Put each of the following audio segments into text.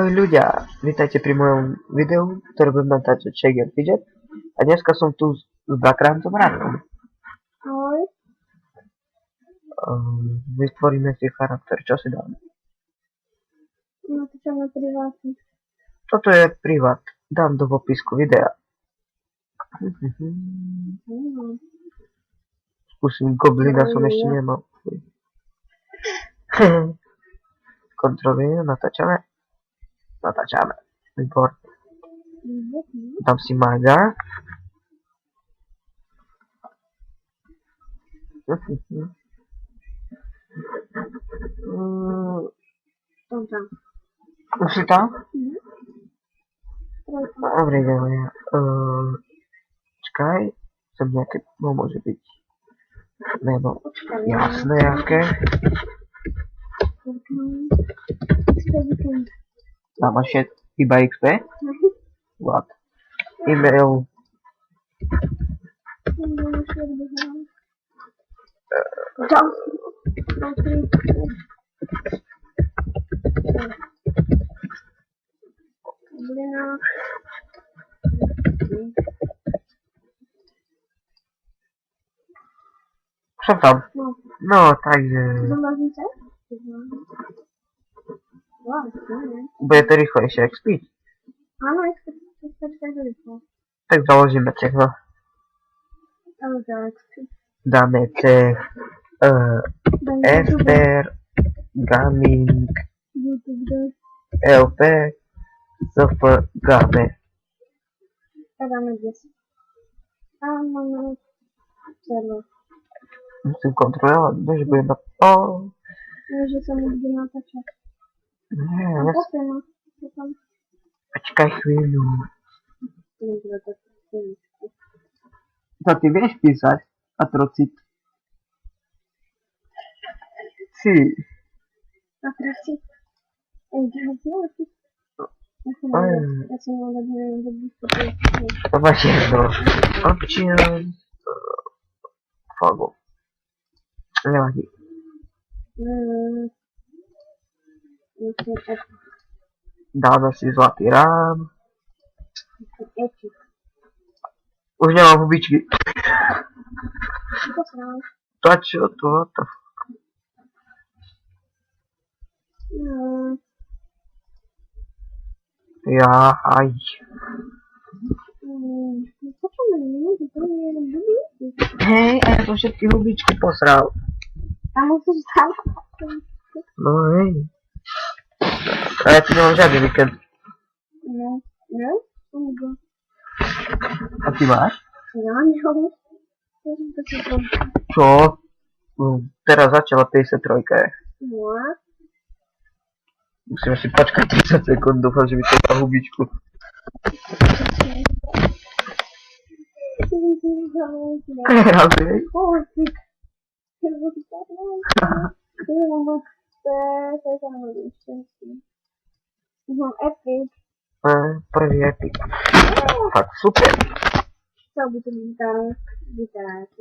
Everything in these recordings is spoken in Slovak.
Ahoj ľudia, vítajte pri mojom videu, ktoré budem natáčať Shake and Fidget. A dneska som tu s Dakráncom Radkom. Ahoj. Vytvoríme si charakter, čo si dáme? Natáčame privátne. Toto je privát, dám do popisku videa. Skúsim goblina, som ešte nemal. Kontrolujem, natáčame. Výborné. Dám si maga. Už si tam? Dobre, ideme. Čakaj, som nejaké, no môže byť. Nebo, jasné, jaké. Tam máš iba XP? What? E-mail. Som tam. No, takže... Bude to rýchlejšie, jak speed. Áno, extra rýchlo. Tak založíme cechno. Dáme cech Ester, Gaming, LP, ZF, Game. A dáme 10. A máme server. Musím kontrolovať, že bude na... Že sa mi bude natáčať. Nie, A potom, počkaj chvíľu. To ty vieš písať? Atrocit. Si. Atrocit. Ja som mal dať neviem, že by to Máš jedno. Options. Fogo. Nevadí. Dáme si zlatý rám. Už nemám hubičky. To čo to? Jaj. Hej, a ja som všetky hubičky posral. A musíš tam. No hej. A ja tu nemám žiadny víkend. No. A ty máš? Ja nemám. Čo? Teraz začala 53. No. Musíme si počkať 30 sekúnd, dúfam, že vytvorí hubičku. Hej. Mám epic. Prvý epic. Tak super. Chcel by to vytáčať.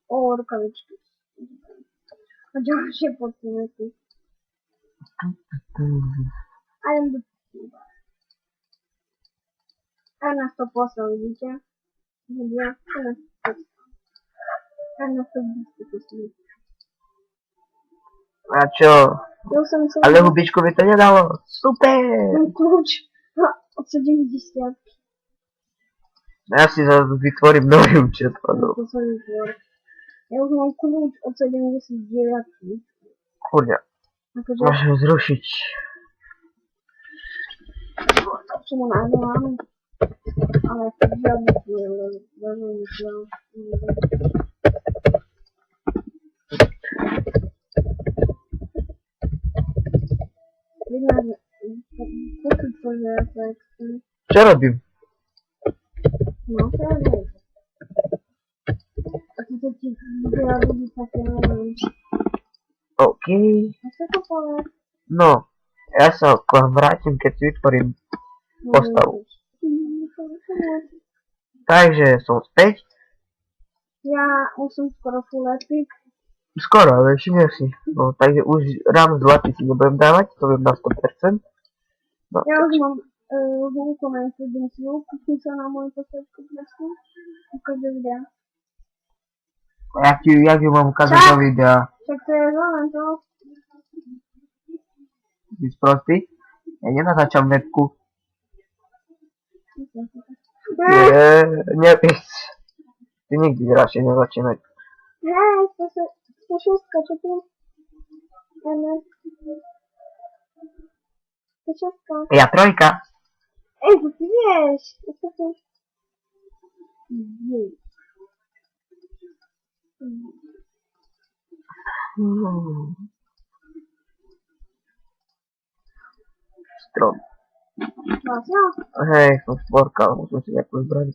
O, rukavičky. A ďalšie podpínky. I am the tuber. A nás to poslal, vidíte? A nás to poslal. A čo? Ale hubičku by to nedalo. Super! Mám kľúč od 70. Ja si zase vytvorím nový účet. Ja už mám kľúč od 79. Kurňa. Akože... Môžem zrušiť. Čo mu nazvám. Ale žiadne veľmi Čo robím? No, to je niečo. A to ti videla ľudí také neviem. OK. A čo to povie? No, ja sa k vám vrátim, keď si vytvorím postavu. Takže som späť. Ja už som skoro full epic. Skoro, ale ešte nie si. No, takže už rám zlatý si nebudem dávať, to viem na 100%. No, Ja tak už mám vonku na Instagramu, kúpim sa na moju postavičku presne. Ukážem videa. jak ju mám ukázať do videa? Však to je len to. Ty sprostý? Ja nenatáčam webku. Nepíš. Ty nikdy radšej nezačínaj. Hej, 106, čo ty? NS. 106. Ja trojka. Ej, to ty vieš. To ty... Jej. Strom. Vlastne? Hej, som stvorka, ale musím si nejakú zbraň.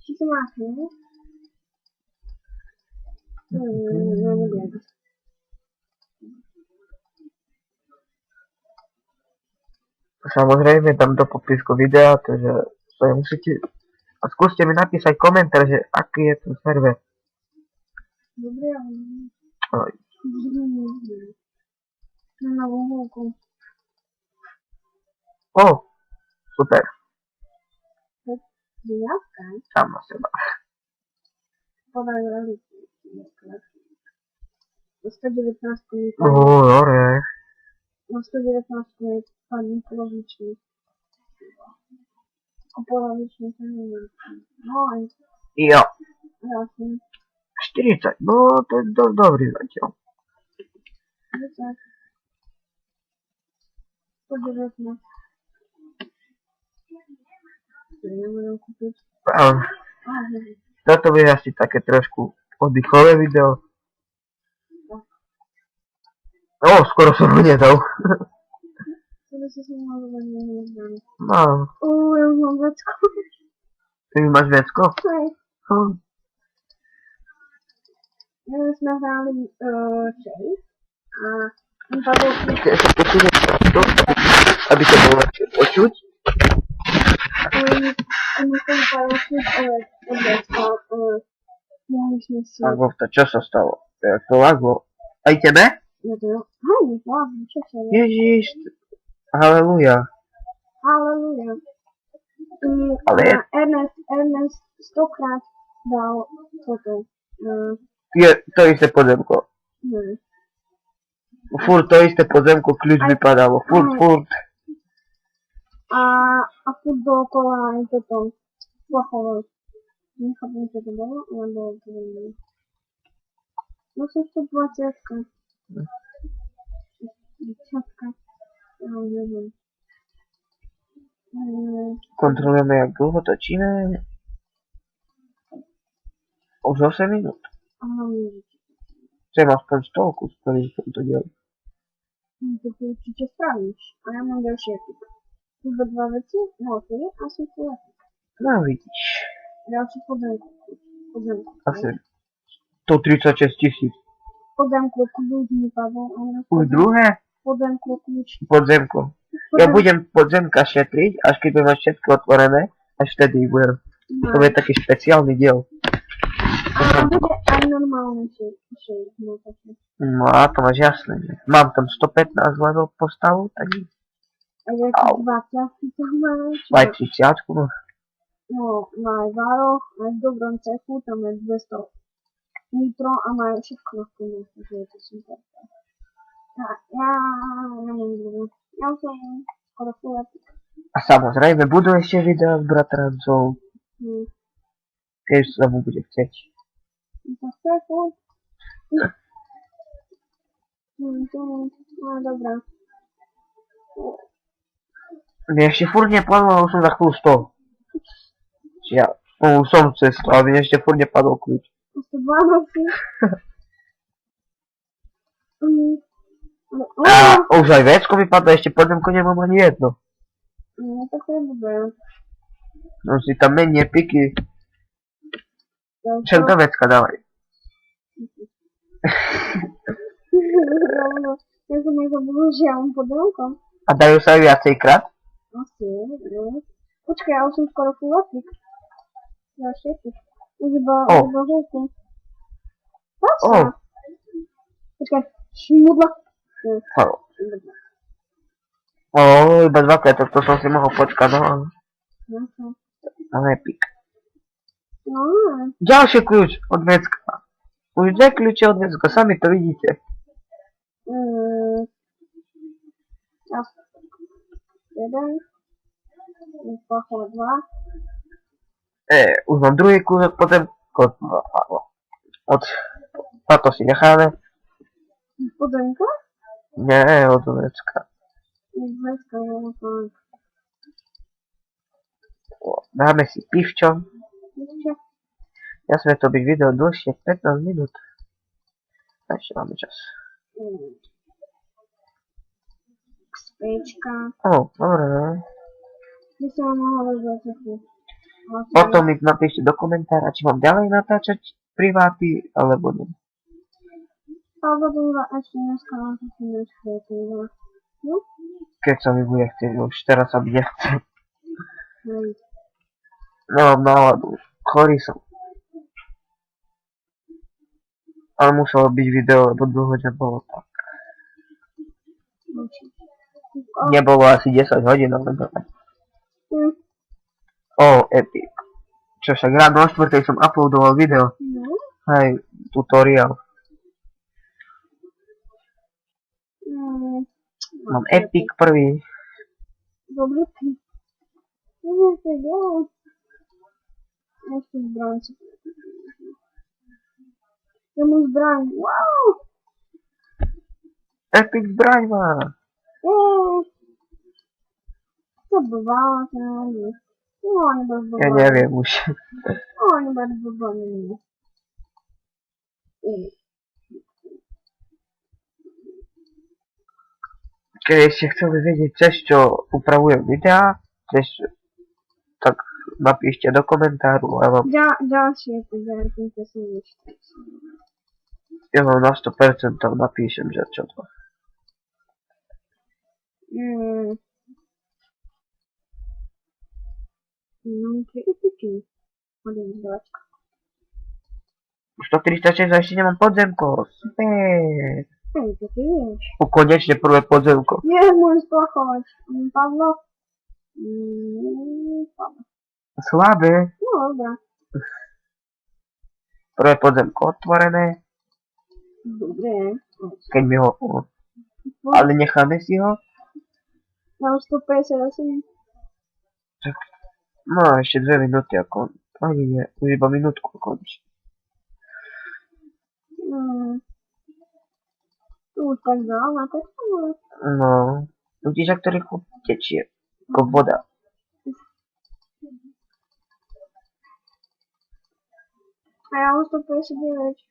Či to máš, ne? No, neviem. Samozrejme dám do popisku videa, takže sa musíte... A skúste mi napísať komentár, že aký je ten server. Dobre, ale... Oj. Na novú hľúku. O, super. Vyjazka? Sám na seba. Podaj reliku. Na 119 mi Dobre. Na 119 mi padne polovičný. A polovičný to neviem. No aj Jo. jasne. 40, no to je dosť dobrý zatiaľ. 10. 119. To nebudem kúpiť. Áno. Áno. Toto bude asi také trošku oddychové video. O, skoro som ho nedal. To by si mal neznám. Mám. Ja už mám vecko. Ty mi máš vecko? Hej. Hm. My sme hrali Chase a on padol Keď tu to, aby to bolo lepšie počuť. on som padol od vecka. Mohli sme si... Lagovta, čo sa stalo? Jak to laglo? Aj tebe? Ja to... Hej, ladno, čo sa je? Ježiš. Haleluja. Haleluja. Ale... Ernest 100-krát dal toto. Je to isté podzemko. Furt to isté podzemko, kľúč vypadalo. Furt. A furt dookola aj toto plachové. Nechápem, čo to bolo, ale bolo to veľmi. No som 120. 10. Ja neviem. Kontrolujeme, jak dlho točíme. Už 8 minút. Chcem aspoň stovku spraviť v tomto dielu. To ty určite spravíš. A ja mám ďalší epik. Iba 2 veci, hotorí a som tu epik. No vidíš. Ďalší podzemku. Asi 136 000. Podzemku kľúč mi padol. Už druhé? Podzemku kľúč. Podzemko. Ja budem podzemka šetriť, až keď budem mať všetko otvorené, až vtedy budem. To bude taký špeciálny diel. A bude aj normálne šejt. No a to máš jasné. Mám tam 115 level postavu, tak A je to 20 tam máme? aj 30, no. No, má aj vároch, aj v dobrom cechu, tam je 200 nitro a má aj všetko na tom, takže je to super. Ja nemám druhú. Ja už som skoro full epic. A samozrejme, budú ešte videá s bratrancov, keď sa mu bude chceť. To chce full. No, dobrá. Mne ešte furt nepadlo, už som za chvíľu 100. Ja, už som cez 100, ale mne ešte furt nepadol kľúč. 112. A už aj vecko mi padlo, ešte podzemko nemám ani jedno. No, tak to je dobré. No si tam menej piky. Však do vecka dávaj. Ja som nezabudol, že ja mám podelko. A dajú sa aj viacej krát? Asi, ne. Počkaj, ja už som skoro full epic. Ja všetkých. Už iba húku. Pasa. Počkaj, šmudla. O, iba dvakrát, to som si mohol počkať, no, No čo? ale epic. No, Ďalší kľúč od vecka. Už 2 kľúče od vecka, sami to vidíte. raz, jeden, spáchol 2. Už mám druhý kľúč potom od to si necháme. Podenka? Nie, od vecka. Dneska, no to Dáme si pivčo. ešte. Jasne to byť video dlhšie, 15 minút. A ešte máme čas. Spečka. Dobre, no. By som vám mohla vezať trochu. Potom mi napíšte do komentára, či mám ďalej natáčať priváty, alebo nie. Alebo to ešte dneska na to si neškriete. No? Keď sa mi bude chcieť, už teraz sa mi nechce. Hej. Nemám náladu, chorý som. Ale muselo byť video, lebo dlho nebolo tak. Nebolo asi 10 hodín, ale dobre. Epic. Čo však ráno o 4:00 som uploadoval video. No? Hej, tutoriál. Mám Epic prvý. Dobrý ty. Ešte ďalej. Ešte zbraň si. Ja mám zbraň. Wow! Epic zbraň má. To bywała, to nie. No, nie bez Ja neviem už. O, nie bez wyboru. Keď ešte chceli vedieť cez čo upravujem videá, tak napíšte do komentáru a vám Ďalšie pozerky, to som nečítal. ja vám na 100% napíšem, že čo to. No, kritiky. Hodím zdačka. Už to 306 ešte nemám podzemko. Super. Hej, to ty vieš. Konečne prvé podzemko. Nie, môžem spachovať. Padlo? Padlo. Slabé. No, dobrá. Prvé podzemko otvorené. Dobre. Keď mi ho... Ale necháme si ho. Ja už 158. No, ešte 2 minúty a ani nie, už iba minútku končí. Tu už tak veľa, tak to bude. No, vidíš, ak to rýchlo tečie, ako voda. A ja už 159.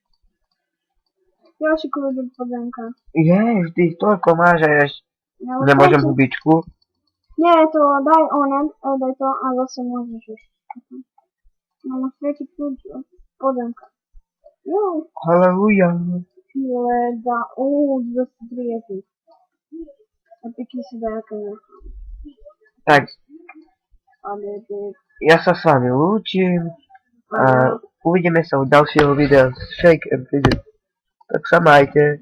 Ďalší kľúčik podzemka. Vždy toľko máš a ešte Ja už nemôžem tretí. hubičku. Nie, to daj onen, daj to a zase môžeš už. No, máš tretí kľúč od podzemka. Jo, Halleluja. lega, 203. A pekne si dajaké nechám. Tak, Ale ja sa s vami lúčim a uvidíme sa u ďalšieho videa z Shake and Fidget. Tak sa majte.